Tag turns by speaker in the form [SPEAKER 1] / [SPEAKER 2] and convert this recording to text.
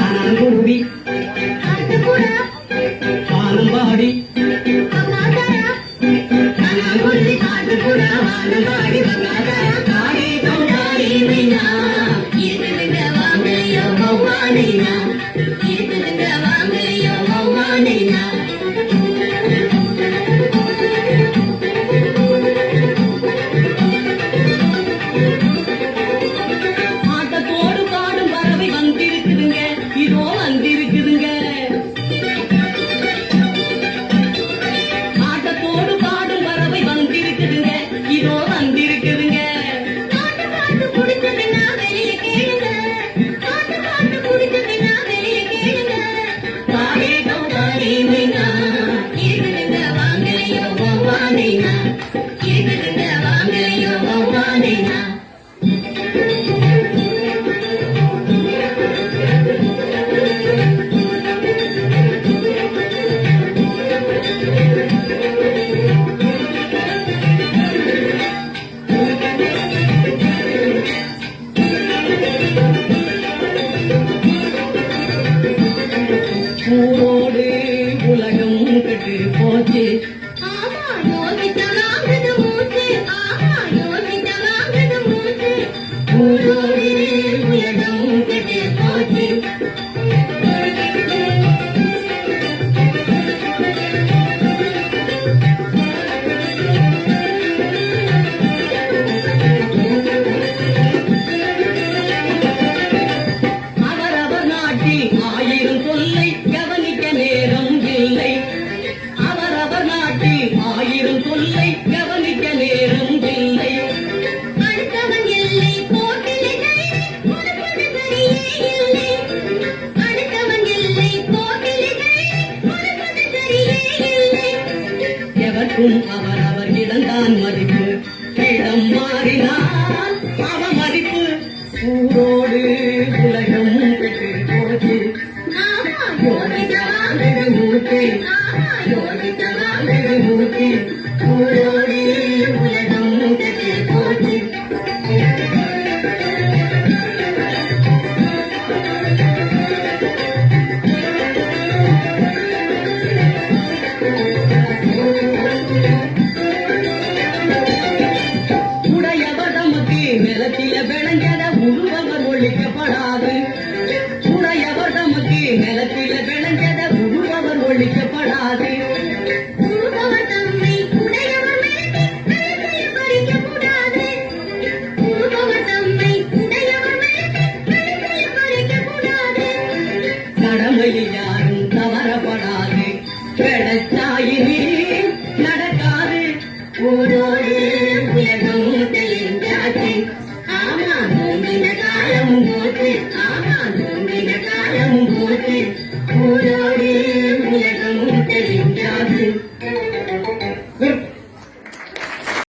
[SPEAKER 1] ஆனங்குருவி ஆனம்பாடி ஆனங்குருவி காட்டுப்புறா ஆனம்பாடி காடி கொண்டாடி மீனா இருக்குதுங்க வாங்கலையோ மௌவானைனா இருக்குதுங்க வாங்கலையோ மௌவானைனா ஊரோடு உலகம் கட்டு போச்சு ஊரோடு உலகம் கட்டு போச்சு அவரவர் நாட்டில் ஆயிரம் சொல்லை கவனிக்க நேரம் இல்லை அவரவர் நாட்டில் ஆயிரம் சொல்லை கவனிக்க நேரம் இல்லை அடுத்தவன் இல்லை போட்டிலை அடுத்தவன் இல்லை போட்டிலை எவருக்கும் அவரவர் இடம்தான் மதிப்பு இடம் மாறினால் அவ மதிப்பு ஊரோடு உலகம் பெற்று போச்சு மூர்த்தி மூர்த்தி ஊரோடு உலகம் பெற்று போச்சு நிலத்தில விளைஞ்சத உருவவர் ஒழிக்கப்படாது உடையவர் தமக்கு நிலத்தில விளைஞ்சத உருவவர் ஒழிக்கப்படாது உருவவர் தம்மை உடையவர் பறிக்கக்கூடாது உருவவர் தம்மை உடையவர் பறிக்கக்கூடாது கடமையில் யாரும் தவறப்படாது கிடைச்சாயினே நடக்காது ஒரு